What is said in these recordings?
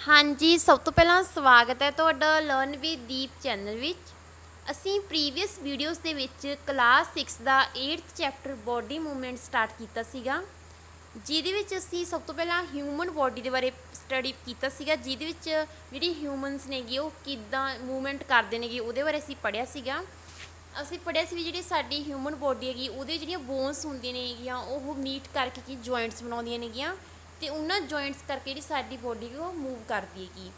हाँ जी, सब तो पहला स्वागत है ਤੁਹਾਡਾ ਲਰਨ ਵਿਦ ਦੀਪ ਚੈਨਲ ਵਿੱਚ। ਅਸੀਂ ਪ੍ਰੀਵੀਅਸ ਵੀਡੀਓਜ਼ ਦੇ ਵਿੱਚ ਕਲਾਸ 6 ਦਾ 8th chapter body movement start ਕੀਤਾ ਸੀਗਾ, ਜਿਹਦੇ ਵਿੱਚ ਅਸੀਂ ਸਭ ਤੋਂ ਪਹਿਲਾਂ ਹਿਊਮਨ ਬੋਡੀ ਦੇ ਬਾਰੇ ਸਟੱਡੀ ਕੀਤਾ ਸੀਗਾ, ਜਿਹਦੇ ਵਿੱਚ ਜਿਹੜੀ ਹਿਊਮਨਸ ਨੇਗੇ ਉਹ ਕਿੱਦਾਂ ਮੂਵਮੈਂਟ ਕਰਦੇ ਨੇਗੇ ਉਹਦੇ ਬਾਰੇ ਅਸੀਂ ਪੜ੍ਹਿਆ ਸੀਗਾ। ਅਸੀਂ ਪੜ੍ਹਿਆ ਸੀ ਵੀ ਜਿਹੜੀ ਸਾਡੀ ਹਿਊਮਨ ਬੋਡੀ ਹੈਗੀ ਉਹਦੇ ਜਿਹੜੀਆਂ ਬੋਨਸ ਹੁੰਦੀਆਂ ਨੇਗੀਆਂ ਉਹ ਮੀਟ ਕਰਕੇ ਕੀ ਜੁਆਇੰਟਸ ਬਣਾਉਂਦੀਆਂ ਨੇਗੀਆਂ ਤੇ ਉਹਨਾਂ ਜੁਆਇੰਟਸ ਕਰਕੇ ਜਿਹੜੀ ਸਾਡੀ ਬੋਡੀ ਉਹ ਮੂਵ ਕਰਦੀ ਹੈਗੀ।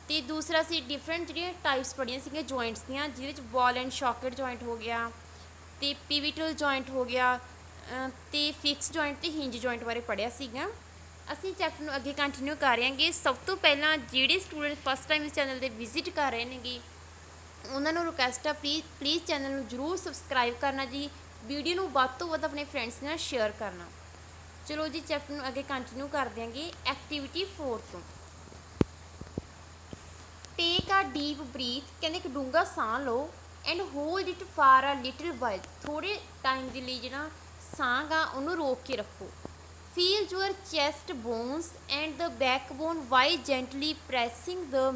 ਤੇ ਦੂਸਰਾ ਸੀ ਡਿਫਰੈਂਟ ਜਿਹੜੀਆਂ ਟਾਈਪਸ ਪੜ੍ਹੀਆਂ ਸੀਗੀਆਂ ਜੁਆਇੰਟਸ ਦੀਆਂ, ਜਿਹਦੇ ਵਿੱਚ ਬॉल ਐਂਡ ਸੌਕਟ ਜੁਆਇੰਟ ਹੋ ਗਿਆ ਤੇ ਪਿਵਟਲ ਜੁਆਇੰਟ ਹੋ ਗਿਆ ਤੇ ਫਿਕਸ ਜੁਆਇੰਟ ਤੇ ਹਿੰਜ ਜੁਆਇੰਟ ਬਾਰੇ ਪੜ੍ਹਿਆ ਸੀਗਾ। ਅਸੀਂ ਚੈਪਟਰ ਨੂੰ ਅੱਗੇ ਕੰਟੀਨਿਊ ਕਰ ਰਹਾਂਗੇ। ਸਭ ਤੋਂ ਪਹਿਲਾਂ ਜਿਹੜੇ ਸਟੂਡੈਂਟ ਫਸਟ ਟਾਈਮ ਇਸ ਚੈਨਲ 'ਤੇ ਵਿਜ਼ਿਟ ਕਰ ਰਹੇ ਨੇਗੇ ਉਹਨਾਂ ਨੂੰ ਰਿਕੁਐਸਟ ਆ ਪਲੀਜ਼ ਚੈਨਲ ਨੂੰ ਜ਼ਰੂਰ ਸਬਸਕ੍ਰਾਈਬ ਕਰਨਾ ਜੀ, ਵੀਡੀਓ ਨੂੰ ਵੱਧ ਤੋਂ ਵੱਧ ਆਪਣੇ ਫਰੈਂਡਸ ਨਾਲ ਸ਼ੇਅਰ ਕਰਨਾ। ਚਲੋ ਜੀ ਚੈਪਟਰ ਨੂੰ ਅੱਗੇ ਕੰਟੀਨਿਊ ਕਰ ਦਿਆਂਗੇ। ਐਕਟੀਵਿਟੀ 4 ਤੋਂ ਟੇਕ ਆ ਡੀਪ ਬਰੀਥ, ਕਹਿੰਦੇ ਇੱਕ ਡੂੰਘਾ ਸਾਹ ਲਓ and hold it for a little while, ਥੋੜ੍ਹੇ ਟਾਈਮ ਦੇ ਲਈ ਜਿਹੜਾ ਸਾਹ ਗਾ ਉਹਨੂੰ ਰੋਕ ਕੇ ਰੱਖੋ। Feel your chest bones and the back bone by gently pressing the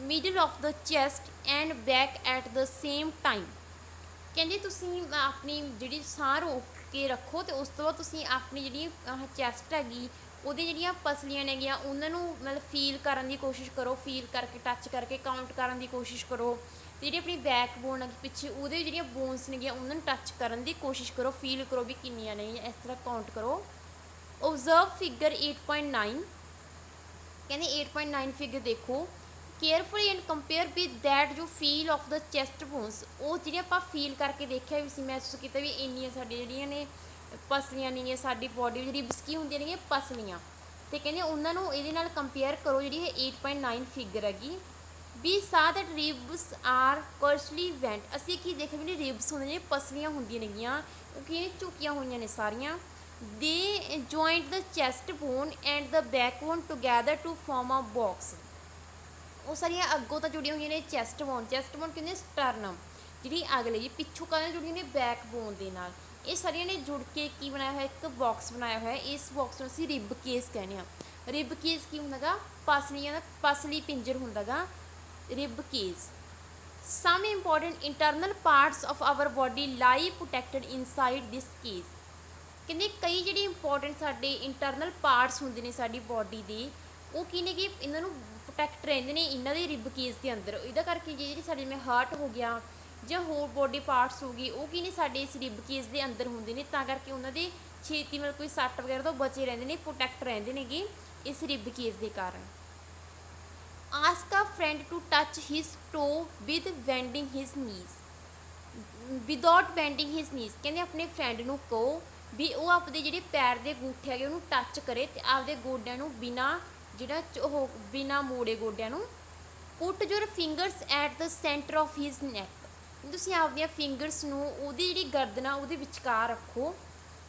middle of the chest and back at the same time। ਕਹਿੰਦੇ ਤੁਸੀਂ ਆਪਣੀ ਜਿਹੜੀ ਸਾਹ ਰੋਕ ਕੇ ਰੱਖੋ ਤੇ ਉਸ ਤੋਂ ਬਾਅਦ ਤੁਸੀਂ ਆਪਣੀ ਜਿਹੜੀ ਚੈਸਟ ਹੈਗੀ ਉਹਦੇ ਜਿਹੜੀਆਂ ਪਸਲੀਆਂ ਨੇਗੀਆਂ ਉਹਨਾਂ ਨੂੰ ਮਤਲਬ ਫੀਲ ਕਰਨ ਦੀ ਕੋਸ਼ਿਸ਼ ਕਰੋ, ਫੀਲ ਕਰਕੇ ਟੱਚ ਕਰਕੇ ਕਾਊਂਟ ਕਰਨ ਦੀ ਕੋਸ਼ਿਸ਼ ਕਰੋ ਤੇ ਜਿਹੜੀ ਆਪਣੀ ਬੈਕ ਬੋਨ ਹੈਗੀ ਪਿੱਛੇ ਉਹਦੇ ਜਿਹੜੀਆਂ ਬੋਨਸ ਨੇਗੀਆਂ ਉਹਨਾਂ ਨੂੰ ਟੱਚ ਕਰਨ ਦੀ ਕੋਸ਼ਿਸ਼ ਕਰੋ, ਫੀਲ ਕਰੋ ਵੀ ਕਿੰਨੀਆਂ ਨੇ, ਇਸ ਤਰ੍ਹਾਂ ਕਾਊਂਟ ਕਰੋ। ਓਬਜ਼ਰਵ ਫਿਗਰ 8.9, ਕਹਿੰਦੇ 8.9 ਫਿਗਰ ਦੇਖੋ। Carefully and compare with that you feel of the chest bonus, ਉਹ ਜਿਹੜੀਆਂ ਆਪਾਂ ਫੀਲ ਕਰਕੇ ਦੇਖਿਆ ਵੀ ਸੀ, ਮਹਿਸੂਸ ਕੀਤਾ ਵੀ ਇੰਨੀਆਂ ਸਾਡੀਆਂ ਜਿਹੜੀਆਂ ਨੇ ਪਸਲੀਆਂ ਨੇਗੀਆਂ ਸਾਡੀ ਬੋਡੀ ਵਿੱਚ ਰਿਬਸ ਕੀ ਹੁੰਦੀਆਂ ਨੇਗੀਆਂ ਪਸਲੀਆਂ, ਅਤੇ ਕਹਿੰਦੇ ਉਹਨਾਂ ਨੂੰ ਇਹਦੇ ਨਾਲ ਕੰਪੇਅਰ ਕਰੋ ਜਿਹੜੀ ਇਹ 8.9 ਫਿਗਰ ਹੈਗੀ। ਵੀ ਸਾਹ ਦੈਟ ਰਿਬਸ ਆਰ ਕੋਰਸਲੀ ਵੈਂਟ, ਅਸੀਂ ਕੀ ਦੇਖਿਆ ਵੀ ਰਿਬਸ ਹੁੰਦੀਆਂ ਜਿਹੜੀਆਂ ਪਸਲੀਆਂ ਹੁੰਦੀਆਂ ਨੇਗੀਆਂ ਉਹ ਕੀ ਝੁਕੀਆਂ ਹੋਈਆਂ ਨੇ ਸਾਰੀਆਂ। They joint the chest bone and the back bone together to form a box, ਉਹ ਸਾਰੀਆਂ ਅੱਗੋਂ ਤਾਂ ਜੁੜੀਆਂ ਹੋਈਆਂ ਨੇ ਚੈਸਟ ਬੋਨ ਕਹਿੰਦੇ ਸਟਰਨਮ, ਜਿਹੜੀ ਅਗਲੇ ਜੀ ਪਿੱਛੋਂ ਕਾਹਦੇ ਜੁੜੀਆਂ ਨੇ ਬੈਕ ਬੋਨ ਦੇ ਨਾਲ, ਇਹ ਸਾਰੀਆਂ ਨੇ ਜੁੜ ਕੇ ਕੀ ਬਣਾਇਆ ਹੋਇਆ ਇੱਕ ਬਾਕਸ ਬਣਾਇਆ ਹੋਇਆ। ਇਸ ਬਾਕਸ ਨੂੰ ਅਸੀਂ ਰਿਬ ਕੇਸ ਕਹਿੰਦੇ ਹਾਂ। ਰਿਬ ਕੇਸ ਕੀ ਹੁੰਦਾ ਗਾ? ਪਸਲੀਆਂ ਦਾ ਪਸਲੀ ਪਿੰਜਰ ਹੁੰਦਾ ਗਾ rib cage. Some important internal parts of our body lie protected inside this cage, ਕਹਿੰਦੇ ਕਈ ਜਿਹੜੇ ਇੰਪੋਰਟੈਂਟ ਸਾਡੇ ਇੰਟਰਨਲ ਪਾਰਟਸ ਹੁੰਦੇ ਨੇ ਸਾਡੀ ਬੋਡੀ ਦੇ ਉਹ ਕੀ ਨੇ ਕਿ ਇਹਨਾਂ ਨੂੰ ਪ੍ਰੋਟੈਕਟ ਰਹਿੰਦੇ ਨੇ ਇਹਨਾਂ ਦੇ ਰਿਬ ਕੇਸ ਦੇ ਅੰਦਰ। ਇਹਦਾ ਕਰਕੇ ਜਿਹੜੀ ਸਾਡੇ ਜਿਵੇਂ ਹਾਰਟ ਹੋ ਗਿਆ ਜਾਂ ਹੋਰ ਬੋਡੀ ਪਾਰਟਸ ਹੋ ਗਈ ਉਹ ਕੀ ਨੇ ਸਾਡੇ ਇਸ ਰਿਬ ਕੇਸ ਦੇ ਅੰਦਰ ਹੁੰਦੇ ਨੇ, ਤਾਂ ਕਰਕੇ ਉਹਨਾਂ ਦੇ ਛੇਤੀ ਮਤਲਬ ਕੋਈ ਸੱਟ ਵਗੈਰਾ ਤੋਂ ਬਚੇ ਰਹਿੰਦੇ ਨੇ, ਪ੍ਰੋਟੈਕਟ ਰਹਿੰਦੇ ਨੇਗੇ ਇਸ ਰਿਬ ਕੇਸ ਦੇ ਕਾਰਨ। Ask a friend to touch his toe with bending his knees, without bending his knees, ਕਹਿੰਦੇ ਆਪਣੇ ਫਰੈਂਡ ਨੂੰ ਕਹੋ ਵੀ ਉਹ ਆਪਦੇ ਜਿਹੜੇ ਪੈਰ ਦੇ ਅੰਗੂਠੇ ਹੈਗੇ ਉਹਨੂੰ ਟੱਚ ਕਰੇ ਤੇ ਆਪਦੇ ਗੋਡਿਆਂ ਨੂੰ ਬਿਨਾਂ ਜਿਹੜਾ ਉਹ ਬਿਨਾਂ ਮੋੜੇ ਗੋਡਿਆਂ ਨੂੰ। Put your fingers at the centre of his neck, ਤੁਸੀਂ ਆਪਦੀਆਂ ਫਿੰਗਰਸ ਨੂੰ ਉਹਦੀ ਜਿਹੜੀ ਗਰਦਨ ਆ ਉਹਦੇ ਵਿਚਕਾਰ ਰੱਖੋ,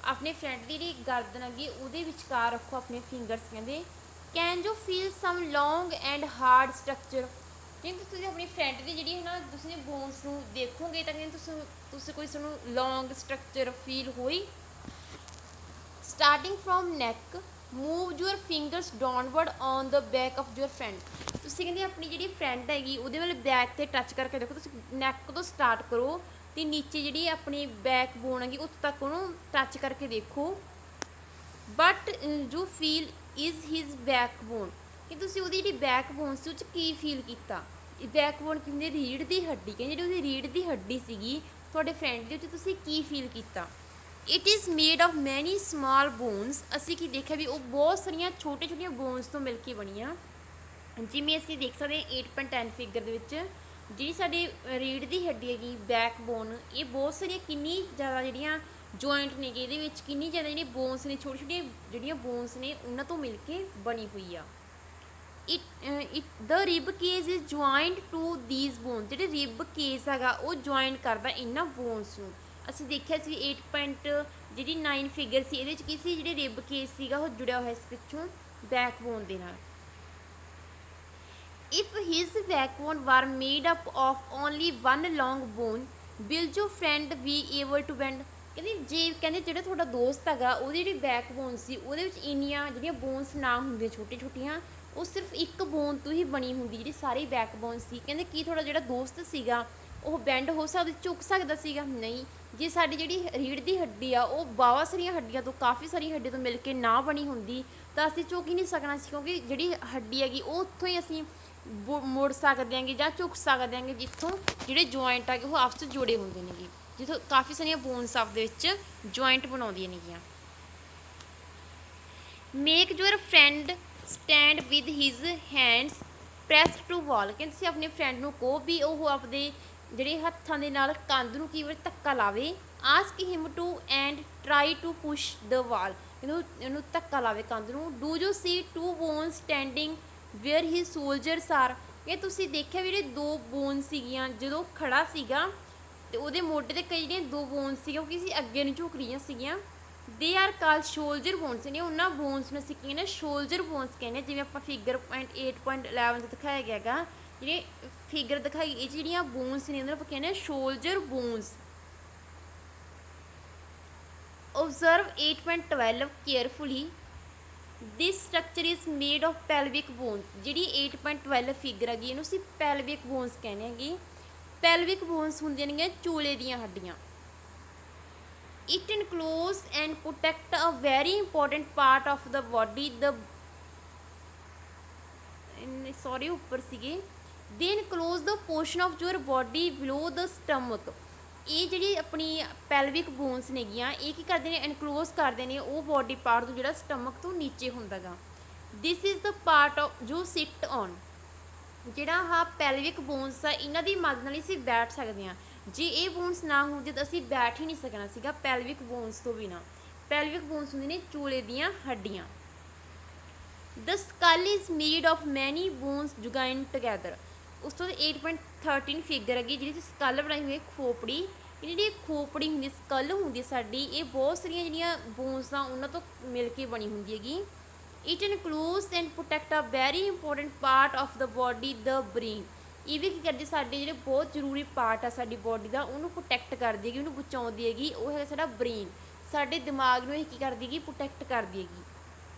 ਆਪਣੇ ਫਰੈਂਡ ਦੀ ਜਿਹੜੀ ਗਰਦਨ ਹੈਗੀ ਉਹਦੇ ਵਿਚਕਾਰ ਰੱਖੋ ਆਪਣੇ ਫਿੰਗਰਸ। ਕਹਿੰਦੇ can you feel some long and hard structure, ਕਹਿੰਦੇ ਤੁਸੀਂ ਆਪਣੀ ਫਰੈਂਡ ਦੀ ਜਿਹੜੀ ਹੈ ਨਾ ਤੁਸੀਂ ਬੋਨਸ ਨੂੰ ਦੇਖੋਗੇ ਤਾਂ ਕਹਿੰਦੇ ਤੁਸੀਂ ਕੋਈ ਤੁਹਾਨੂੰ ਲੌਂਗ ਸਟਰਕਚਰ ਫੀਲ ਹੋਈ। Starting from neck move your fingers downward on the back of your friend, ਤੁਸੀਂ ਕਹਿੰਦੇ ਆਪਣੀ ਜਿਹੜੀ ਫਰੈਂਡ ਹੈਗੀ ਉਹਦੇ ਵੱਲ ਬੈਕ 'ਤੇ ਟੱਚ ਕਰਕੇ ਦੇਖੋ। ਤੁਸੀਂ ਨੈਕ ਤੋਂ ਸਟਾਰਟ ਕਰੋ ਅਤੇ ਨੀਚੇ ਜਿਹੜੀ ਆਪਣੀ ਬੈਕ ਬੋਨ ਹੈਗੀ ਉੱਥੇ ਤੱਕ ਉਹਨੂੰ ਟੱਚ ਕਰਕੇ ਦੇਖੋ। But you feel is his back bone, ਕਿ ਤੁਸੀਂ ਉਹਦੀ ਜਿਹੜੀ ਬੈਕ ਬੋਨ ਸੀ ਉਹ 'ਚ ਕੀ ਫੀਲ ਕੀਤਾ। ਬੈਕ ਬੋਨ ਕਹਿੰਦੇ ਰੀੜ੍ਹ ਦੀ ਹੱਡੀ, ਕਹਿੰਦੇ ਜਿਹੜੀ ਉਹਦੀ ਰੀੜ੍ਹ ਦੀ ਹੱਡੀ ਸੀਗੀ ਤੁਹਾਡੇ ਫਰੈਂਡ ਦੇ ਉੱਤੇ ਤੁਸੀਂ ਕੀ ਫੀਲ ਕੀਤਾ। ਇਟ ਇਜ਼ ਮੇਡ ਆਫ ਮੈਨੀ ਸਮਾਲ ਬੋਨਸ, ਅਸੀਂ ਕੀ ਦੇਖਿਆ ਵੀ ਉਹ ਬਹੁਤ ਸਾਰੀਆਂ ਛੋਟੀਆਂ ਬੋਨਸ ਤੋਂ ਮਿਲ ਕੇ ਬਣੀਆਂ। ਜਿਵੇਂ ਅਸੀਂ ਦੇਖ ਸਕਦੇ ਹਾਂ 8.10 ਫਿਗਰ ਦੇ ਵਿੱਚ ਜਿਹੜੀ ਸਾਡੀ ਰੀੜ੍ਹ ਦੀ ਹੱਡੀ ਹੈਗੀ ਬੈਕ ਬੋਨ, ਇਹ ਬਹੁਤ ਸਾਰੀਆਂ ਕਿੰਨੀ ਜ਼ਿਆਦਾ ਜਿਹੜੀਆਂ ਜੁਆਇੰਟ ਨੇਗੇ ਇਹਦੇ ਵਿੱਚ ਕਿੰਨੀ ਜ਼ਿਆਦਾ ਜਿਹੜੀਆਂ ਬੋਨਸ ਨੇ ਛੋਟੀਆਂ ਜਿਹੜੀਆਂ ਬੋਨਸ ਨੇ ਉਹਨਾਂ ਤੋਂ ਮਿਲ ਕੇ ਬਣੀ ਹੋਈ ਆ। The rib cage is joint to these bones, ਜਿਹੜੇ ਰਿਬ ਕੇਸ ਹੈਗਾ ਉਹ ਜੁਆਇੰਟ ਕਰਦਾ ਇਹਨਾਂ ਬੋਨਸ ਨੂੰ। ਅਸੀਂ ਦੇਖਿਆ ਸੀ 8.9 ਫਿਗਰ ਸੀ, ਇਹਦੇ ਵਿੱਚ ਕੀ ਸੀ ਜਿਹੜੇ ਰਿਬ ਕੇਸ ਸੀਗਾ ਉਹ ਜੁੜਿਆ ਹੋਇਆ ਇਸ ਪਿੱਛੋਂ ਬੈਕ ਬੋਨ ਦੇ ਨਾਲ। If his back bone were made up of only one long bone will you friend be able to bend, ਕਹਿੰਦੇ ਜੇ ਕਹਿੰਦੇ ਜਿਹੜਾ ਤੁਹਾਡਾ ਦੋਸਤ ਹੈਗਾ ਉਹਦੀ ਜਿਹੜੀ ਬੈਕਬੋਨ ਸੀ ਉਹਦੇ ਵਿੱਚ ਇੰਨੀਆਂ ਜਿਹੜੀਆਂ ਬੋਨਸ ਨਾ ਹੁੰਦੀਆਂ ਛੋਟੀਆਂ ਛੋਟੀਆਂ, ਉਹ ਸਿਰਫ ਇੱਕ ਬੋਨ ਤੋਂ ਹੀ ਬਣੀ ਹੁੰਦੀ ਜਿਹੜੀ ਸਾਰੀ ਬੈਕਬੋਨ ਸੀ। ਕਹਿੰਦੇ ਕੀ ਤੁਹਾਡਾ ਜਿਹੜਾ ਦੋਸਤ ਸੀਗਾ ਉਹ ਬੈਂਡ ਹੋ ਸਕਦਾ, ਝੁਕ ਸਕਦਾ ਸੀਗਾ? ਨਹੀਂ। ਜੇ ਸਾਡੀ ਜਿਹੜੀ ਰੀੜ੍ਹ ਦੀ ਹੱਡੀ ਆ ਉਹ ਬਾਵਾ ਸਾਰੀਆਂ ਹੱਡੀਆਂ ਤੋਂ, ਕਾਫੀ ਸਾਰੀਆਂ ਹੱਡੀਆਂ ਤੋਂ ਮਿਲ ਕੇ ਨਾ ਬਣੀ ਹੁੰਦੀ ਤਾਂ ਅਸੀਂ ਝੁਕ ਹੀ ਨਹੀਂ ਸਕਣਾ ਸੀ, ਕਿਉਂਕਿ ਜਿਹੜੀ ਹੱਡੀ ਹੈਗੀ ਉਹ ਉੱਥੋਂ ਹੀ ਅਸੀਂ ਮੁੜ ਸਕਦੇ ਆਂਗੇ ਜਾਂ ਝੁਕ ਸਕਦੇ ਆਂਗੇ ਜਿੱਥੋਂ ਜਿਹੜੇ ਜੁਆਇੰਟ ਹੈਗੇ ਉਹ ਆਪਸ 'ਚ ਜੁੜੇ ਹੁੰਦੇ ਨੇਗੇ, ਜਿੱਥੋਂ ਕਾਫੀ ਸਾਰੀਆਂ ਬੋਨਸ ਆਪ ਦੇ ਵਿੱਚ ਜੁਆਇੰਟ ਬਣਾਉਂਦੀਆਂ ਨੇਗੀਆਂ। Make your friend stand with his hands press to wall. ਕਹਿੰਦੇ ਤੁਸੀਂ ਆਪਣੇ ਫਰੈਂਡ ਨੂੰ ਕਹੋ ਵੀ ਉਹ ਆਪਦੇ ਜਿਹੜੇ ਹੱਥਾਂ ਦੇ ਨਾਲ ਕੰਧ ਨੂੰ ਕਈ ਵਾਰ ਧੱਕਾ ਲਾਵੇ। Ask him to and try to push the wall. ਇਹਨੂੰ ਧੱਕਾ ਲਾਵੇ ਕੰਧ ਨੂੰ। Do you see two bone standing where he shoulders are. ਇਹ ਤੁਸੀਂ ਦੇਖਿਆ ਵੀ ਜਿਹੜੇ ਦੋ ਬੋਨ ਸੀਗੀਆਂ ਜਦੋਂ ਖੜਾ ਸੀਗਾ ਤੇ ਉਹਦੇ ਮੋਢੇ ਤੇ ਕਈ ਜਿਹੜੀਆਂ ਦੋ ਬੋਨਸ ਸੀਗੀਆਂ ਉਹ ਕਿਸੇ ਅੱਗੇ ਨੂੰ ਝੁਕ ਰਹੀਆਂ ਸੀਗੀਆਂ। ਦੇ ਆਰ ਕਾਲ ਸ਼ੋਲਜਰ ਬੋਨਸ ਨੇ, ਉਹਨਾਂ ਬੋਨਸ ਨੂੰ ਅਸੀਂ ਕਹਿੰਦੇ ਸ਼ੋਲਜਰ ਬੋਨਸ ਕਹਿੰਦੇ। ਜਿਵੇਂ ਆਪਾਂ ਫਿਗਰ 8.11 'ਤੇ ਦਿਖਾਇਆ ਗਿਆ ਹੈਗਾ, ਜਿਹੜੇ ਫਿਗਰ ਦਿਖਾਈ ਇਹ ਜਿਹੜੀਆਂ ਬੋਨਸ ਨੇ ਉਹਨਾਂ ਨੂੰ ਆਪਾਂ ਕਹਿੰਦੇ shoulder bones. Observe 8.12 carefully. This structure is made of pelvic bones. ਜਿਹੜੀ 8.12 ਫਿਗਰ ਹੈਗੀ ਇਹਨੂੰ ਅਸੀਂ ਪੈਲਵਿਕ ਬੋਨਸ ਕਹਿੰਦੇ ਹੈਗੇ। ਪੈਲਵਿਕ ਬੋਨਸ ਹੁੰਦੀਆਂ ਨੇ ਚੂਲੇ ਦੀਆਂ ਹੱਡੀਆਂ। It enclose and protect a very important part of the body. Sorry ਉੱਪਰ ਸੀਗੇ। They enclose the portion of your body below the stomach. ਇਹ ਜਿਹੜੀ ਆਪਣੀ ਪੈਲਵਿਕ ਬੋਨਸ ਨੇਗੀਆਂ ਇਹ ਕੀ ਕਰਦੇ ਨੇ, ਇਨਕਲੋਜ਼ ਕਰਦੇ ਨੇ ਉਹ ਬੋਡੀ ਪਾਰਟ ਤੋਂ ਜਿਹੜਾ ਸਟਮਕ ਤੋਂ ਨੀਚੇ ਹੁੰਦਾ ਗਾ। This is the part of ਜੋ ਸਿਟ ਔਨ। ਜਿਹੜਾ ਆਹ ਪੈਲਵਿਕ ਬੋਨਸ ਆ ਇਹਨਾਂ ਦੀ ਮਦਦ ਨਾਲ ਅਸੀਂ ਬੈਠ ਸਕਦੇ ਹਾਂ। ਜੇ ਇਹ ਬੋਨਸ ਨਾ ਹੁੰਦੀ ਤਾਂ ਅਸੀਂ ਬੈਠ ਹੀ ਨਹੀਂ ਸਕਣਾ ਸੀਗਾ ਪੈਲਵਿਕ ਬੋਨਸ ਤੋਂ ਬਿਨਾਂ। ਪੈਲਵਿਕ ਬੋਨਸ ਹੁੰਦੀਆਂ ਨੇ ਚੂਲੇ ਦੀਆਂ ਹੱਡੀਆਂ। ਦ ਸਕਲ ਇਜ਼ ਮੇਡ ਆਫ ਮੈਨੀ ਬੋਨਸ ਜੁਆਇਨ ਟੁਗੈਦਰ। ਉਸ ਤੋਂ 8.13 ਫਿਗਰ ਹੈਗੀ ਜਿਹਦੇ 'ਚ ਸਕਲ ਬਣਾਈ ਹੋਈ ਹੈ, ਖੋਪੜੀ। ਇਹ ਜਿਹੜੀ ਖੋਪੜੀ ਹੁੰਦੀ ਸਕਲ ਹੁੰਦੀ ਸਾਡੀ ਇਹ ਬਹੁਤ ਸਾਰੀਆਂ ਜਿਹੜੀਆਂ ਬੋਨਸ ਆ ਉਹਨਾਂ ਤੋਂ ਮਿਲ ਕੇ ਬਣੀ ਹੁੰਦੀ ਹੈਗੀ। It includes and protect a very important part of the body the brain. ਇਹ ਵੀ ਕੀ ਕਰਦੀ ਸਾਡੇ ਜਿਹੜੇ ਬਹੁਤ ਜ਼ਰੂਰੀ ਪਾਰਟ ਆ ਸਾਡੀ ਬੋਡੀ ਦਾ ਉਹਨੂੰ ਪ੍ਰੋਟੈਕਟ ਕਰਦੀ ਹੈਗੀ, ਉਹਨੂੰ ਬਚਾਉਂਦੀ ਹੈਗੀ। ਉਹ ਹੈਗਾ ਸਾਡਾ ਬ੍ਰੇਨ। ਸਾਡੇ ਦਿਮਾਗ ਨੂੰ ਇਹ ਕੀ ਕਰਦੀ ਹੈਗੀ, ਪ੍ਰੋਟੈਕਟ ਕਰਦੀ ਹੈਗੀ।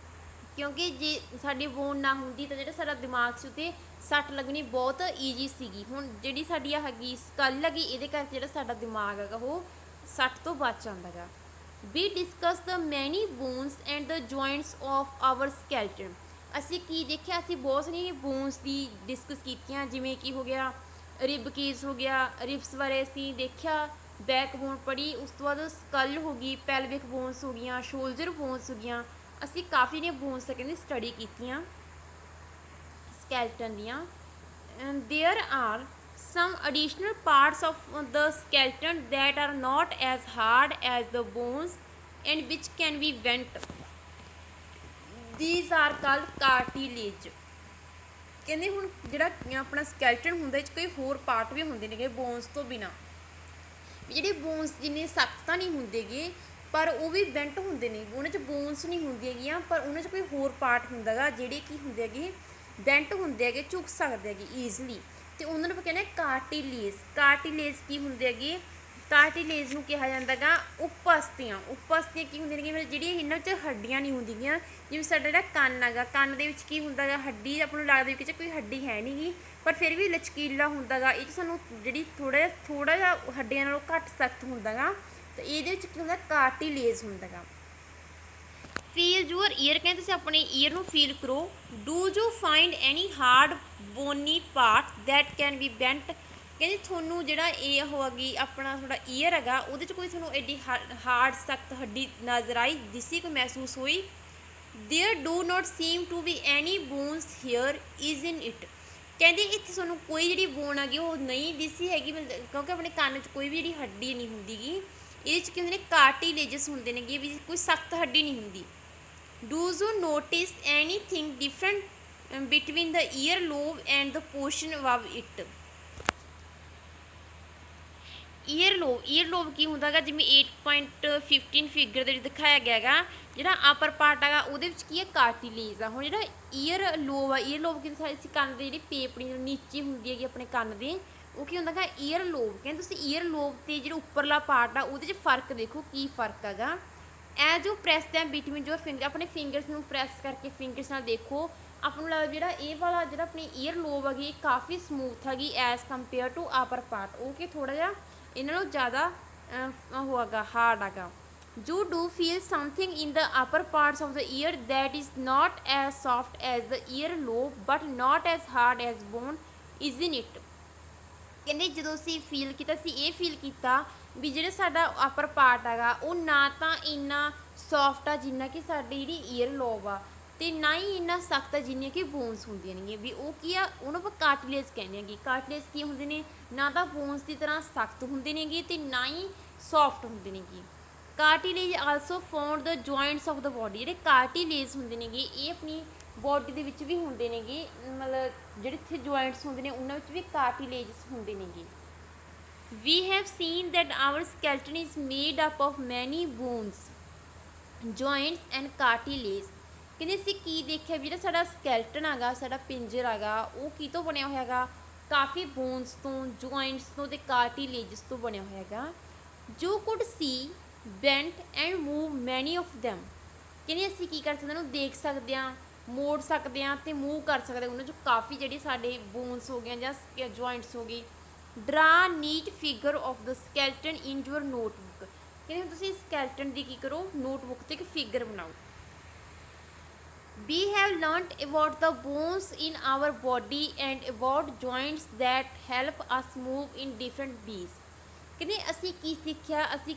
ਕਿਉਂਕਿ ਜੇ ਸਾਡੀ ਬੋਨ ਨਾ ਹੁੰਦੀ ਤਾਂ ਜਿਹੜਾ ਸਾਡਾ ਦਿਮਾਗ ਸੀ ਉੱਤੇ ਸੱਟ ਲੱਗਣੀ ਬਹੁਤ ਈਜੀ ਸੀਗੀ। ਹੁਣ ਜਿਹੜੀ ਸਾਡੀ ਆ ਹੈਗੀ ਸਕਲ ਹੈਗੀ ਇਹਦੇ ਕਰਕੇ ਜਿਹੜਾ ਸਾਡਾ ਦਿਮਾਗ ਹੈਗਾ ਉਹ ਸੱਟ ਤੋਂ ਬਚ ਜਾਂਦਾ ਗਾ। ਵੀ ਡਿਸਕਸ ਦ ਮੈਨੀ bonus and the joints of hour skeleton. ਅਸੀਂ ਕੀ ਦੇਖਿਆ, ਅਸੀਂ ਬਹੁਤ ਸਾਰੀਆਂ ਬੋਨਸ ਦੀ ਡਿਸਕਸ ਕੀਤੀਆਂ, ਜਿਵੇਂ ਕਿ ਹੋ ਗਿਆ ਰਿਬ ਕੇਸ ਹੋ ਗਿਆ, ਰਿਬਸ ਬਾਰੇ ਅਸੀਂ ਦੇਖਿਆ, ਬੈਕ ਬੋਨ ਪੜ੍ਹੀ, ਉਸ ਤੋਂ ਬਾਅਦ ਸਕਲ ਹੋ ਗਈ, ਪੈਲਵਿਕ ਬੋਨਸ ਹੋ ਗਈਆਂ, ਸ਼ੋਲਜਰ ਬੋਨਸ ਹੋ ਗਈਆਂ। ਅਸੀਂ ਕਾਫੀ ਨੇ ਬੋਨਸ ਕਹਿੰਦੇ ਸਟੱਡੀ ਕੀਤੀਆਂ ਸਕੈਲਟਨ ਦੀਆਂ। There are some additional parts of the skeleton that are not as hard as the bones and which can be bent. These are called cartilage. ਕਹਿੰਦੇ ਹੁਣ ਜਿਹੜਾ ਆਪਣਾ ਸਕੈਲਟਨ ਹੁੰਦਾ ਇਹ 'ਚ ਕਈ ਹੋਰ ਪਾਰਟ ਵੀ ਹੁੰਦੇ ਨੇਗੇ ਬੋਨਸ ਤੋਂ ਬਿਨਾਂ। ਜਿਹੜੇ ਬੋਨਸ ਜਿੰਨੇ ਸਖਤ ਤਾਂ ਨਹੀਂ ਹੁੰਦੇਗੇ ਪਰ ਉਹ ਵੀ ਬੈਂਟ ਹੁੰਦੇ ਨੇ। ਉਹਨਾਂ 'ਚ ਬੋਨਸ ਨਹੀਂ ਹੁੰਦੀਆਂ ਹੈਗੀਆਂ ਪਰ ਉਹਨਾਂ 'ਚ ਕੋਈ ਹੋਰ ਪਾਰਟ ਹੁੰਦਾ ਗਾ ਜਿਹੜੇ ਕੀ ਹੁੰਦੇ ਹੈਗੇ ਬੈਂਟ ਹੁੰਦੇ ਹੈਗੇ, ਝੁਕ ਸਕਦੇ ਹੈਗੇ ਈਜ਼ਲੀ। ਅਤੇ ਉਹਨਾਂ ਨੂੰ ਆਪਾਂ ਕਹਿੰਦੇ ਕਾਰਟੀਲੇਜ। ਕਾਰਟੀਲੇਜ ਕੀ ਹੁੰਦੇ ਹੈਗੇ, ਕਾਰਟੀਲੇਜ ਨੂੰ ਕਿਹਾ ਜਾਂਦਾ ਗਾ ਉਪਅਸਥੀਆਂ। ਉਪਅਸਥੀਆਂ ਕੀ ਹੁੰਦੀਆਂ ਨੇ, ਜਿਹੜੀਆਂ ਇਹਨਾਂ 'ਚ ਹੱਡੀਆਂ ਨਹੀਂ ਹੁੰਦੀਆਂ। ਜਿਵੇਂ ਸਾਡਾ ਜਿਹੜਾ ਕੰਨ ਹੈਗਾ, ਕੰਨ ਦੇ ਵਿੱਚ ਕੀ ਹੁੰਦਾ ਗਾ ਹੱਡੀ, ਆਪਾਂ ਨੂੰ ਲੱਗਦਾ ਕਿ ਕੋਈ ਹੱਡੀ ਹੈ ਨਹੀਂ ਗੀ ਪਰ ਫਿਰ ਵੀ ਲਚਕੀਲਾ ਹੁੰਦਾ ਗਾ। ਇਹ 'ਚ ਸਾਨੂੰ ਜਿਹੜੀ ਥੋੜ੍ਹਾ ਜਿਹਾ ਹੱਡੀਆਂ ਨਾਲੋਂ ਘੱਟ ਸਖਤ ਹੁੰਦਾ ਗਾ ਅਤੇ ਇਹਦੇ ਵਿੱਚ ਕੀ ਹੁੰਦਾ ਕਾਰਟੀਲੇਜ ਹੁੰਦਾ ਗਾ। ਫੀਲ ਯੂਅਰ ਈਅਰ ਕਹਿੰਦੇ ਤੁਸੀਂ ਆਪਣੇ ਈਅਰ ਨੂੰ ਫੀਲ ਕਰੋ। Do you find any hard bony part that can be bent. ਕਹਿੰਦੇ ਤੁਹਾਨੂੰ ਜਿਹੜਾ ਇਹ ਹੋਵੇਗੀ ਆਪਣਾ ਤੁਹਾਡਾ ਈਅਰ ਹੈਗਾ ਉਹਦੇ 'ਚ ਕੋਈ ਤੁਹਾਨੂੰ ਐਡੀ ਹਾਰਡ ਸਖਤ ਹੱਡੀ ਨਜ਼ਰ ਆਈ, ਦਿਸੀ, ਕੋਈ ਮਹਿਸੂਸ ਹੋਈ। There do not seem to be any bones here is in it. ਕਹਿੰਦੇ ਇੱਥੇ ਤੁਹਾਨੂੰ ਕੋਈ ਜਿਹੜੀ ਬੋਨ ਹੈਗੀ ਉਹ ਨਹੀਂ ਦਿਸੀ ਹੈਗੀ, ਕਿਉਂਕਿ ਆਪਣੇ ਕੰਨ 'ਚ ਕੋਈ ਵੀ ਜਿਹੜੀ ਹੱਡੀ ਨਹੀਂ ਹੁੰਦੀ ਗੀ। ਇਹਦੇ 'ਚ ਕੀ ਹੁੰਦੇ ਨੇ ਕਾਰਟੀਲੇਜਸ ਹੁੰਦੇ ਨੇਗੇ, ਵੀ ਕੋਈ ਸਖਤ ਹੱਡੀ ਨਹੀਂ ਹੁੰਦੀ। Do you notice anything different between the ear lobe and the portion above it? Earlobe ਕੀ ਹੁੰਦਾ ਹੈਗਾ, ਜਿਵੇਂ 8.15 ਫਿਗਰ ਦੇ ਵਿੱਚ ਦਿਖਾਇਆ ਗਿਆ ਹੈਗਾ। ਜਿਹੜਾ ਅਪਰ ਪਾਰਟ ਹੈਗਾ ਉਹਦੇ ਵਿੱਚ ਕੀ ਹੈ ਕਾਰਟੀਲੇਜ ਆ। ਹੁਣ ਜਿਹੜਾ ਈਅਰ ਲੋਬ ਆ, ਈਅਰ ਲੋਬ ਕੀ ਅਸੀਂ ਕੰਨ ਦੇ ਜਿਹੜੀ ਪੇਪੜੀ ਨੀਚੇ ਹੁੰਦੀ ਹੈਗੀ ਆਪਣੇ ਕੰਨ ਦੇ ਉਹ ਕੀ ਹੁੰਦਾ ਹੈਗਾ ਈਅਰ ਲੋਬ। ਕਹਿੰਦੇ ਤੁਸੀਂ ਈਅਰ ਲੋਬ ਤੇ ਜਿਹੜਾ ਉੱਪਰਲਾ ਪਾਰਟ ਆ ਉਹਦੇ 'ਚ ਫਰਕ ਦੇਖੋ ਕੀ ਫਰਕ ਹੈਗਾ। As you press them between your finger, ਆਪਣੇ ਫਿੰਗਰਸ ਨੂੰ ਪ੍ਰੈਸ ਕਰਕੇ ਫਿੰਗਰਸ ਨਾਲ ਦੇਖੋ ਆਪਾਂ ਨੂੰ ਲੱਗਦਾ ਜਿਹੜਾ ਇਹ ਵਾਲਾ ਜਿਹੜਾ ਆਪਣੀ ਈਅਰ ਲੋਬ ਹੈਗੀ ਇਹ ਕਾਫੀ ਸਮੂਥ ਹੈਗੀ as compare to upper part. ਉਹ ਕਿ ਥੋੜ੍ਹਾ ਜਿਹਾ ਇਹਨਾਂ ਨਾਲੋਂ ਜ਼ਿਆਦਾ ਉਹ ਹੈਗਾ ਹਾਰਡ ਹੈਗਾ। You do feel something in the upper parts of the ear that is not as soft as the ear lobe but not as hard as bone, isn't it? ਕਹਿੰਦੇ ਜਦੋਂ ਅਸੀਂ ਫੀਲ ਕੀਤਾ ਅਸੀਂ ਇਹ ਫੀਲ ਕੀਤਾ ਵੀ ਜਿਹੜਾ ਸਾਡਾ ਅਪਰ ਪਾਰਟ ਹੈਗਾ ਉਹ ਨਾ ਤਾਂ ਇੰਨਾ ਸੌਫਟ ਆ ਜਿੰਨਾ ਕਿ ਸਾਡੀ ਜਿਹੜੀ ਈਅਰ ਲੋਬ ਆ, ਤੇ ਨਾ ਹੀ ਇੰਨਾ ਸਖਤ ਆ ਜਿੰਨੀਆਂ ਕਿ ਬੋਨਸ ਹੁੰਦੀਆਂ ਨੇਗੀਆਂ। ਵੀ ਉਹ ਕੀ ਆ ਉਹਨੂੰ ਆਪਾਂ ਕਾਰਟਿਲੇਜ ਕਹਿੰਦੇ ਹੈਗੇ। ਕਾਰਟਿਲੇਜ ਕੀ ਹੁੰਦੇ ਨੇ, ਨਾ ਤਾਂ ਬੋਨਸ ਦੀ ਤਰ੍ਹਾਂ ਸਖਤ ਹੁੰਦੇ ਨੇਗੇ ਤੇ ਨਾ ਹੀ ਸੌਫਟ ਹੁੰਦੇ ਨੇਗੇ। Cartilage also found the joints of the body. ਜਿਹੜੇ ਕਾਰਟਿਲੇਜ ਹੁੰਦੇ ਨੇਗੇ ਇਹ ਆਪਣੀ ਬੋਡੀ ਦੇ ਵਿੱਚ ਵੀ ਹੁੰਦੇ ਨੇਗੇ, ਮਤਲਬ ਜਿਹੜੇ ਇੱਥੇ ਜੁਆਇੰਟਸ ਹੁੰਦੇ ਨੇ ਉਹਨਾਂ ਵਿੱਚ ਵੀ ਕਾਰਟਿਲੇਜਸ ਹੁੰਦੇ ਨੇਗੇ। We have seen that our skeleton is made up of many bones, joints and cartilage। ਕਹਿੰਦੇ ਅਸੀਂ ਕੀ ਦੇਖਿਆ ਵੀ ਜਿਹੜਾ ਸਾਡਾ ਸਕੈਲਟਨ ਹੈਗਾ, ਸਾਡਾ ਪਿੰਜਰ ਹੈਗਾ, ਉਹ ਕੀ ਤੋਂ ਬਣਿਆ ਹੋਇਆ ਹੈਗਾ, ਕਾਫੀ ਬੋਨਸ ਤੋਂ, ਜੁਆਇੰਟਸ ਤੋਂ ਤੇ ਕਾਰਟਿਲੇਜਸ ਤੋਂ ਬਣਿਆ ਹੋਇਆ ਹੈਗਾ। ਜੋ could C bent and move ਮੈਨੀ ਆਫ ਦੈਮ। ਕਹਿੰਦੇ ਅਸੀਂ ਕੀ ਕਰ ਸਕਦੇ ਉਹਨੂੰ ਦੇਖ ਸਕਦੇ ਹਾਂ, ਮੋੜ ਸਕਦੇ ਹਾਂ ਤੇ ਮੂਵ ਕਰ ਸਕਦੇ ਹਾਂ ਉਹਨਾਂ 'ਚੋਂ ਕਾਫੀ ਜਿਹੜੇ ਸਾਡੇ ਬੋਨਸ ਹੋ ਗਏ ਜਾਂ ਜੁਆਇੰਟਸ ਹੋ ਗਏ। Draw neat figure of the skeleton in your notebook. ਕਹਿੰਦੇ ਹੁਣ ਤੁਸੀਂ ਸਕੈਲਟਨ ਦੀ ਕੀ ਕਰੋ, ਨੋਟਬੁੱਕ 'ਤੇ ਇੱਕ ਫਿਗਰ ਬਣਾਓ। We have learnt about the bones in our body and about joints that help us move in different ways। ਕਹਿੰਦੇ ਅਸੀਂ ਕੀ ਸਿੱਖਿਆ, ਅਸੀਂ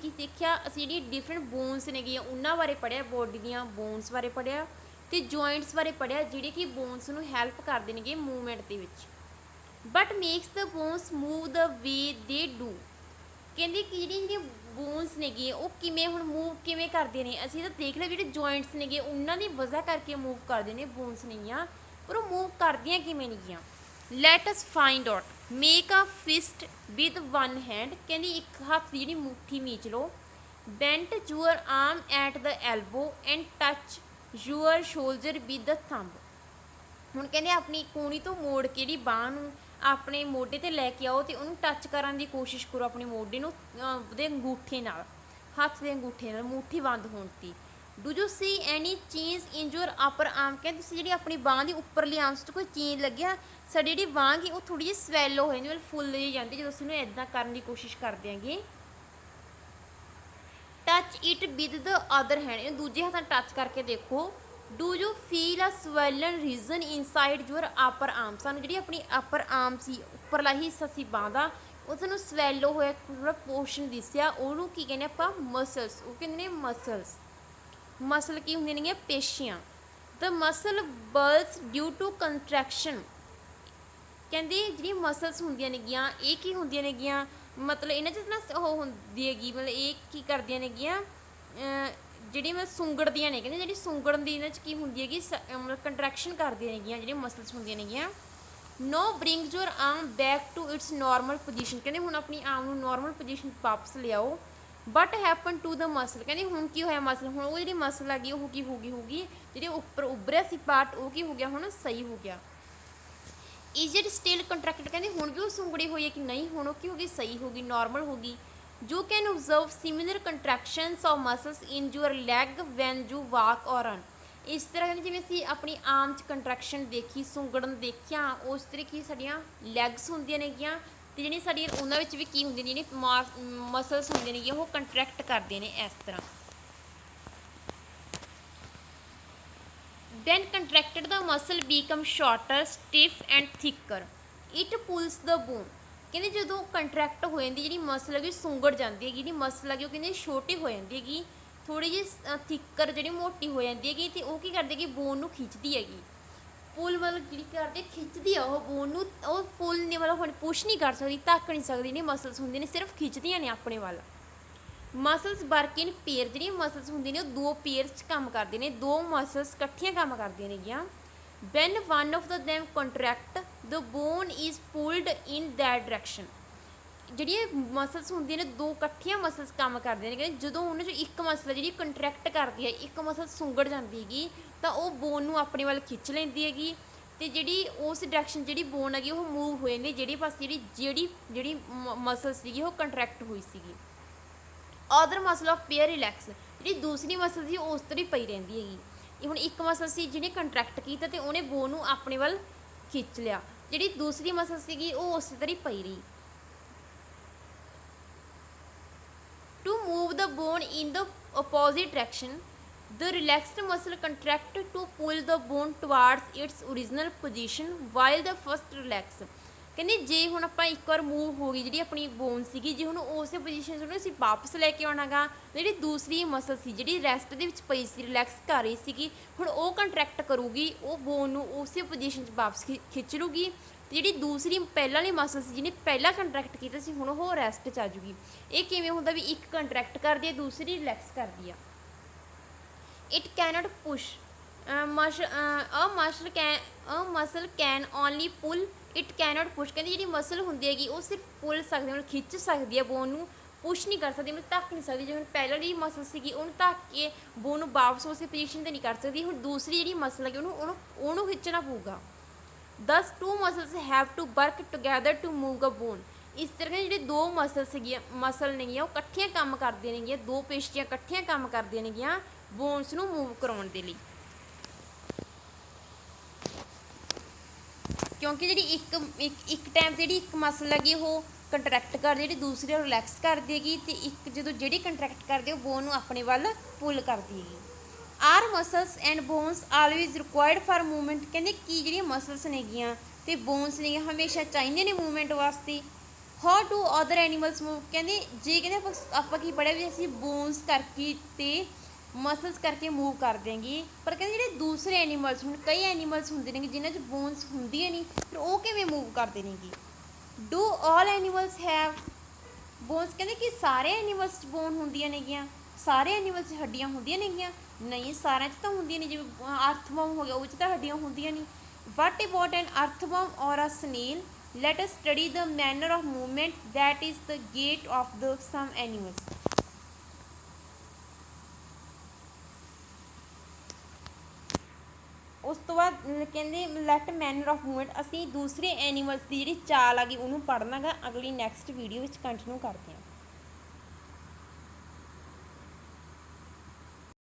ਜਿਹੜੀ ਡਿਫਰੈਂਟ ਬੋਨਸ ਨੇਗੀਆਂ ਉਹਨਾਂ ਬਾਰੇ ਪੜ੍ਹਿਆ, ਬੋਡੀ ਦੀਆਂ ਬੋਨਸ ਬਾਰੇ ਪੜ੍ਹਿਆ ਤੇ ਜੁਆਇੰਟਸ ਬਾਰੇ ਪੜ੍ਹਿਆ ਜਿਹੜੇ ਕਿ ਬੋਨਸ ਨੂੰ ਹੈਲਪ ਕਰਦੇ ਨੇਗੇ ਮੂਵਮੈਂਟ ਦੇ ਵਿੱਚ। But makes the bonus move ਦ ਵੇ ਦੇ ਡੂ। ਕਹਿੰਦੇ ਕਿ ਜਿਹੜੀਆਂ ਬੋਨਸ ਨੇਗੀਆਂ ਉਹ ਕਿਵੇਂ ਹੁਣ ਮੂਵ ਕਿਵੇਂ ਕਰਦੀਆਂ ਨੇ, ਅਸੀਂ ਤਾਂ ਦੇਖ ਲਿਆ ਜਿਹੜੇ ਜੁਆਇੰਟਸ ਨੇਗੇ ਉਹਨਾਂ ਦੀ ਵਜ੍ਹਾ ਕਰਕੇ ਮੂਵ ਕਰਦੇ ਨੇ ਬੋਨਸ ਨੇਗੀਆਂ, ਪਰ ਉਹ ਮੂਵ ਕਰਦੀਆਂ ਕਿਵੇਂ ਨੇਗੀਆਂ। Let us find out. Make a fist with one hand. ਕਹਿੰਦੀ ਇੱਕ ਹੱਥ ਦੀ ਜਿਹੜੀ ਮੁੱਠੀ ਮੀਚ ਲਓ। Bent your arm at the elbow and touch your shoulder with the thumb. ਹੁਣ ਕਹਿੰਦੇ ਆਪਣੀ ਕੂਣੀ ਤੋਂ ਮੋੜ ਕੇ ਜਿਹੜੀ ਬਾਂਹ ਨੂੰ ਆਪਣੇ ਮੋਢੇ 'ਤੇ ਲੈ ਕੇ ਆਓ ਤੇ ਉਹਨੂੰ ਟੱਚ ਕਰਨ ਦੀ ਕੋਸ਼ਿਸ਼ ਕਰੋ ਆਪਣੇ ਮੋਢੇ ਨੂੰ ਉਹਦੇ ਅੰਗੂਠੇ ਨਾਲ, ਹੱਥ ਦੇ ਅੰਗੂਠੇ ਨਾਲ, ਮੁੱਠੀ ਬੰਦ ਹੋਣ 'ਤੇ। Do you see any change in your upper arm. ਕਹਿੰਦੇ ਤੁਸੀਂ ਜਿਹੜੀ ਆਪਣੀ ਬਾਂਹ ਦੀ ਉੱਪਰਲੀ ਆਰਮ 'ਚ ਕੋਈ ਚੇਂਜ ਲੱਗਿਆ, ਸਾਡੀ ਜਿਹੜੀ ਬਾਂਹ ਗੀ ਉਹ ਥੋੜ੍ਹੀ ਜਿਹੀ ਸਵੈਲੋ ਹੋ ਜਾਂਦੀ, ਮਤਲਬ ਫੁੱਲ ਜਿਹੀ ਜਾਂਦੀ ਜਦੋਂ ਅਸੀਂ ਉਹਨੂੰ ਇੱਦਾਂ ਕਰਨ ਦੀ ਕੋਸ਼ਿਸ਼ ਕਰਦੇ ਹੈਗੇ। Touch it with the other hand. ਇਹਨੂੰ ਦੂਜੇ ਹੱਥ ਨਾਲ ਟੱਚ ਕਰਕੇ ਦੇਖੋ। Do you feel a swollen region inside your upper arm. ਸਾਨੂੰ ਜਿਹੜੀ ਆਪਣੀ ਅਪਰ ਆਰਮ ਸੀ, ਉੱਪਰਲਾ ਹਿੱਸਾ ਸੀ ਬਾਂਹ ਦਾ, ਉਹ ਸਾਨੂੰ ਸਵੈਲੋ ਹੋਇਆ ਥੋੜ੍ਹਾ ਪੋਰਸ਼ਨ ਦਿਸਿਆ, ਉਹਨੂੰ ਕੀ ਕਹਿੰਦੇ ਆਪਾਂ ਮਸਲਸ। ਉਹ ਕਹਿੰਦੇ ਨੇ ਮਸਲਸ। ਮਸਲ ਕੀ ਹੁੰਦੀਆਂ ਨੇਗੀਆਂ, ਪੇਸ਼ੀਆਂ। ਦ ਮਸਲ ਬਲਸ ਡਿਊ ਟੂ ਕੰਟਰੈਕਸ਼ਨ। ਕਹਿੰਦੇ ਜਿਹੜੀਆਂ ਮਸਲਸ ਹੁੰਦੀਆਂ ਨੇਗੀਆਂ ਇਹ ਕੀ ਹੁੰਦੀਆਂ ਨੇਗੀਆਂ, ਮਤਲਬ ਇਹਨਾਂ 'ਚ ਨਾ ਉਹ ਹੁੰਦੀ ਹੈਗੀ, ਮਤਲਬ ਇਹ ਕੀ ਕਰਦੀਆਂ ਨੇਗੀਆਂ, ਜਿਹੜੀ ਮਤਲਬ ਸੁੰਗੜਦੀਆਂ ਨੇ। ਕਹਿੰਦੇ ਜਿਹੜੀ ਸੁੰਗੜਨ ਦੀ ਇਹਨਾਂ 'ਚ ਕੀ ਹੁੰਦੀ ਹੈਗੀ, ਮਤਲਬ ਕੰਟਰੈਕਸ਼ਨ ਕਰਦੀਆਂ ਨੇਗੀਆਂ ਜਿਹੜੀਆਂ ਮਸਲਸ ਹੁੰਦੀਆਂ ਨੇਗੀਆਂ। Now brings your arm back to its normal position. ਕਹਿੰਦੇ ਹੁਣ ਆਪਣੀ ਆਰਮ ਨੂੰ ਨੋਰਮਲ ਪੋਜੀਸ਼ਨ ਵਾਪਸ ਲਿਆਓ। But happen to the muscle. ਕਹਿੰਦੇ ਹੁਣ ਕੀ ਹੋਇਆ ਮਸਲ, ਹੁਣ ਉਹ ਜਿਹੜੀ ਮਸਲ ਹੈਗੀ ਉਹ ਕੀ ਹੋਊਗੀ ਜਿਹੜੀ ਉੱਪਰ ਉੱਭਰਿਆ ਸੀ ਪਾਰਟ ਉਹ ਕੀ ਹੋ ਗਿਆ, ਹੁਣ ਸਹੀ ਹੋ ਗਿਆ। Is it still contracted. ਕਹਿੰਦੇ ਹੁਣ ਵੀ ਉਹ ਸੁੰਗੜੀ ਹੋਈ ਹੈ ਕਿ ਨਹੀਂ, ਹੁਣ ਉਹ ਕੀ ਹੋ ਗਈ, ਸਹੀ ਹੋ ਗਈ, ਨੋਰਮਲ ਹੋ ਗਈ। You can observe similar contractions of muscles in your leg when you walk or run। ਇਸ ਤਰ੍ਹਾਂ ਕਹਿੰਦੇ ਜਿਵੇਂ ਅਸੀਂ ਆਪਣੀ ਆਰਮ 'ਚ ਕੰਟਰੈਕਸ਼ਨ ਦੇਖੀ, ਸੁੰਗੜਨ ਦੇਖਿਆ, ਉਸ ਤਰੀਕੇ ਸਾਡੀਆਂ ਲੈਗਸ ਹੁੰਦੀਆਂ ਨੇਗੀਆਂ ਤੇ ਜਿਹੜੀਆਂ ਸਾਡੀਆਂ ਉਹਨਾਂ ਵਿੱਚ ਵੀ ਕੀ ਹੁੰਦੀਆਂ ਨੇ, ਜਿਹੜੀਆਂ ਮਸਲਸ ਹੁੰਦੀਆਂ ਨੇਗੀਆਂ ਉਹ ਕੰਟਰੈਕਟ ਕਰਦੀਆਂ ਨੇ ਇਸ ਤਰ੍ਹਾਂ। When contracted the muscle become shorter, stiff and thicker। It pulls the bone। ਕਹਿੰਦੇ ਜਦੋਂ ਕੰਟਰੈਕਟ ਹੋ ਜਾਂਦੀ ਜਿਹੜੀ ਮਸਲ ਹੈਗੀ ਸੁੰਗੜ ਜਾਂਦੀ ਹੈਗੀ, ਜਿਹੜੀ ਮਸਲ ਹੈਗੀ ਉਹ ਕਹਿੰਦੇ ਛੋਟੀ ਹੋ ਜਾਂਦੀ ਹੈਗੀ, ਥੋੜ੍ਹੀ ਜਿਹੀ ਥਿੱਕਰ ਜਿਹੜੀ ਮੋਟੀ ਹੋ ਜਾਂਦੀ ਹੈਗੀ ਅਤੇ ਉਹ ਕੀ ਕਰਦੀ ਹੈਗੀ, ਬੋਨ ਨੂੰ ਖਿੱਚਦੀ ਹੈਗੀ। ਪੁੱਲ ਮਤਲਬ ਜਿਹੜੀ ਕਰਦੀ ਖਿੱਚਦੀ ਆ ਉਹ ਬੋਨ ਨੂੰ, ਉਹ ਪੁੱਲ ਨਹੀਂ ਮਤਲਬ ਹੁਣ ਪੁਸ਼ ਨਹੀਂ ਕਰ ਸਕਦੀ, ਧੱਕ ਨਹੀਂ ਸਕਦੀ, ਜਿਹੜੀਆਂ ਮਸਲਸ ਹੁੰਦੀਆਂ ਨੇ ਸਿਰਫ ਖਿੱਚਦੀਆਂ ਨੇ ਆਪਣੇ ਵੱਲ। Muscles work in pair. ਜਿਹੜੀਆਂ ਮਸਲਸ ਹੁੰਦੀਆਂ ਨੇ ਉਹ ਦੋ ਪੇਅਰਸ 'ਚ ਕੰਮ ਕਰਦੇ ਨੇ, ਦੋ ਮਸਲਸ ਇਕੱਠੀਆਂ ਕੰਮ ਕਰਦੀਆਂ ਨੇਗੀਆਂ। When one of them contract, the bone is pulled in that direction। ਜਿਹੜੀਆਂ ਮਸਲਸ ਹੁੰਦੀਆਂ ਨੇ ਦੋ ਇਕੱਠੀਆਂ ਮਸਲਸ ਕੰਮ ਕਰਦੀਆਂ ਨੇ, ਕਹਿੰਦੇ ਜਦੋਂ ਉਹਨਾਂ 'ਚੋਂ ਇੱਕ ਮਸਲ ਜਿਹੜੀ ਕੰਟਰੈਕਟ ਕਰਦੀ ਹੈ, ਇੱਕ ਮਸਲ ਸੁੰਗੜ ਜਾਂਦੀ ਹੈਗੀ ਤਾਂ ਉਹ ਬੋਨ ਨੂੰ ਆਪਣੇ ਵੱਲ ਖਿੱਚ ਲੈਂਦੀ ਹੈਗੀ ਤੇ ਜਿਹੜੀ ਉਸ ਡਾਇਰੈਕਸ਼ਨ ਜਿਹੜੀ ਬੋਨ ਹੈਗੀ ਉਹ ਮੂਵ ਹੋ ਜਾਂਦੀ ਜਿਹੜੀ ਪਾਸੇ ਜਿਹੜੀ ਮਸਲ ਸੀਗੀ ਉਹ ਕੰਟਰੈਕਟ ਹੋਈ ਸੀਗੀ। Other muscle of pair relax, ਜਿਹੜੀ ਦੂਸਰੀ ਮਸਲ ਸੀ ਉਸ ਤਰ੍ਹਾਂ ਹੀ ਪਈ ਰਹਿੰਦੀ ਹੈਗੀ। ਇਹ ਹੁਣ ਇੱਕ ਮਸਲ ਸੀ ਜਿਹਨੇ ਕੰਟਰੈਕਟ ਕੀਤਾ ਤੇ ਉਹਨੇ ਬੋਨ ਨੂੰ ਆਪਣੇ ਵੱਲ ਖਿੱਚ ਲਿਆ, ਜਿਹੜੀ ਦੂਸਰੀ ਮਸਲ ਸੀਗੀ ਉਹ ਉਸੇ ਤਰ੍ਹਾਂ ਹੀ ਪਈ ਰਹੀ। To move the bone in the opposite direction, the relaxed muscle contract to pull the bone towards its original position while the first relax। ਕਹਿੰਦੇ ਜੇ ਹੁਣ ਆਪਾਂ ਇੱਕ ਵਾਰ ਮੂਵ ਹੋ ਗਈ ਜਿਹੜੀ ਆਪਣੀ ਬੋਨ ਸੀਗੀ, ਜੇ ਹੁਣ ਉਸੇ ਪੋਜੀਸ਼ਨ 'ਚ ਉਹਨੂੰ ਅਸੀਂ ਵਾਪਸ ਲੈ ਕੇ ਆਉਣਾ ਗਾ, ਜਿਹੜੀ ਦੂਸਰੀ ਮਸਲ ਸੀ ਜਿਹੜੀ ਰੈਸਟ ਦੇ ਵਿੱਚ ਪਈ ਸੀ, ਰਿਲੈਕਸ ਕਰ ਰਹੀ ਸੀਗੀ, ਹੁਣ ਉਹ ਕੰਟਰੈਕਟ ਕਰੂਗੀ, ਉਹ ਬੋਨ ਨੂੰ ਉਸੇ ਪੋਜੀਸ਼ਨ 'ਚ ਵਾਪਸ ਖਿੱਚ ਲੂਗੀ। ਜਿਹੜੀ ਦੂਸਰੀ ਪਹਿਲਾਂ ਵਾਲੀ ਮਸਲ ਸੀ ਜਿਹਨੇ ਪਹਿਲਾਂ ਕੰਟਰੈਕਟ ਕੀਤਾ ਸੀ ਹੁਣ ਉਹ ਰੈਸਟ 'ਚ ਆ ਜੂਗੀ। ਇਹ ਕਿਵੇਂ ਹੁੰਦਾ ਵੀ ਇੱਕ ਕੰਟਰੈਕਟ ਕਰਦੀ ਹੈ ਦੂਸਰੀ ਰਿਲੈਕਸ ਕਰਦੀ ਆ। It can't push muscle can only pull, it can't push. ਕਹਿੰਦੀ ਜਿਹੜੀ ਮਸਲ ਹੁੰਦੀ ਹੈਗੀ ਉਹ ਸਿਰਫ ਪੁੱਲ ਸਕਦੀ ਹੈ, ਮਤਲਬ ਖਿੱਚ ਸਕਦੀ ਹੈ ਬੋਨ ਨੂੰ, ਪੁਸ਼ ਨਹੀਂ ਕਰ ਸਕਦੀ, ਮਤਲਬ ਧੱਕ ਨਹੀਂ ਸਕਦੀ। ਜਿਵੇਂ ਪਹਿਲਾਂ ਜਿਹੜੀ ਮਸਲ ਸੀਗੀ ਉਹਨੂੰ ਧੱਕ ਕੇ ਬੋਨ ਨੂੰ ਵਾਪਸ ਉਸੇ ਪੋਜੀਸ਼ਨ 'ਤੇ ਨਹੀਂ ਕਰ ਸਕਦੀ, ਹੁਣ ਦੂਸਰੀ ਜਿਹੜੀ ਮਸਲ ਹੈਗੀ ਉਹਨੂੰ ਖਿੱਚਣਾ ਪਊਗਾ। Thus two muscles have to work together to move the bone। ਇਸ ਤਰ੍ਹਾਂ ਜਿਹੜੇ ਦੋ ਮਸਲ ਨੇਗੀਆਂ ਉਹ ਇਕੱਠੀਆਂ ਕੰਮ ਕਰਦੀਆਂ ਨੇਗੀਆਂ, ਦੋ ਪੇਸ਼ੀਆਂ ਇਕੱਠੀਆਂ ਕੰਮ ਕਰਦੀਆਂ ਨੇਗੀਆਂ ਬੋਨਸ ਨੂੰ ਮੂਵ ਕਰਾਉਣ ਦੇ ਲਈ। ਕਿਉਂਕਿ ਜਿਹੜੀ ਇੱਕ ਟਾਈਮ ਜਿਹੜੀ ਇੱਕ ਮਸਲ ਹੈਗੀ ਉਹ ਕੰਟਰੈਕਟ ਕਰਦੀ, ਜਿਹੜੀ ਦੂਸਰੀ ਉਹ ਰਿਲੈਕਸ ਕਰਦੀ ਹੈਗੀ, ਤੇ ਇੱਕ ਜਦੋਂ ਜਿਹੜੀ ਕੰਟਰੈਕਟ ਕਰਦੀ ਉਹ ਬੋਨ ਨੂੰ ਆਪਣੇ ਵੱਲ ਪੁੱਲ ਕਰਦੀ ਹੈਗੀ। Are muscles and bones always required for movement. ਕਹਿੰਦੇ ਕੀ ਜਿਹੜੀਆਂ ਮਸਲਸ ਨੇਗੀਆਂ ਤੇ ਬੋਨਸ ਨੇਗੀਆਂ ਹਮੇਸ਼ਾ ਚਾਹੀਦੀਆਂ ਨੇ ਮੂਵਮੈਂਟ ਵਾਸਤੇ। How do other animals move. ਕਹਿੰਦੇ ਜੇ ਕਹਿੰਦੇ ਆਪਾਂ ਕੀ ਪੜ੍ਹਿਆ ਵੀ ਅਸੀਂ ਬੋਨਸ ਕਰਕੇ ਤੇ ਮਸਲਸ ਕਰਕੇ ਮੂਵ ਕਰ ਦਿਆਂਗੇ, ਪਰ ਕਹਿੰਦੇ ਜਿਹੜੇ ਦੂਸਰੇ ਐਨੀਮਲਸ ਹੁਣ ਕਈ ਐਨੀਮਲਸ ਹੁੰਦੇ ਨੇ ਜਿਨ੍ਹਾਂ 'ਚ ਬੋਨਸ ਹੁੰਦੀਆਂ ਨਹੀਂ, ਫਿਰ ਉਹ ਕਿਵੇਂ ਮੂਵ ਕਰਦੇ ਨੇਗੇ। Do all animals have bonus. ਕਹਿੰਦੇ ਕਿ ਸਾਰੇ ਐਨੀਮਲਸ 'ਚ ਬੋਨ ਹੁੰਦੀਆਂ ਨੇਗੀਆਂ, ਸਾਰੇ ਐਨੀਮਲਸ 'ਚ ਹੱਡੀਆਂ ਹੁੰਦੀਆਂ ਨੇਗੀਆਂ, ਨਹੀਂ ਸਾਰਿਆਂ 'ਚ ਤਾਂ ਹੁੰਦੀਆਂ ਨਹੀਂ। ਜਿਵੇਂ ਅਰਥਵਰਮ ਹੋ ਗਿਆ ਉਹ 'ਚ ਤਾਂ ਹੱਡੀਆਂ ਹੁੰਦੀਆਂ ਨਹੀਂ। ਵਟ about an earthworm or a snail, let us study the manner of movement that is the gait of the some animals. ਉਸ ਤੋਂ ਬਾਅਦ ਕਹਿੰਦੇ ਲੈਟ ਮੈਨਰ ਆਫ ਮੂਵਮੈਂਟ, ਅਸੀਂ ਦੂਸਰੇ ਐਨੀਮਲਸ ਦੀ ਜਿਹੜੀ ਚਾਲ ਆ ਗਈ ਉਹਨੂੰ ਪੜ੍ਹਨਾ ਗਾ, ਅਗਲੀ ਨੈਕਸਟ ਵੀਡੀਓ ਵਿੱਚ ਕੰਟੀਨਿਊ ਕਰਦੇ ਹਾਂ।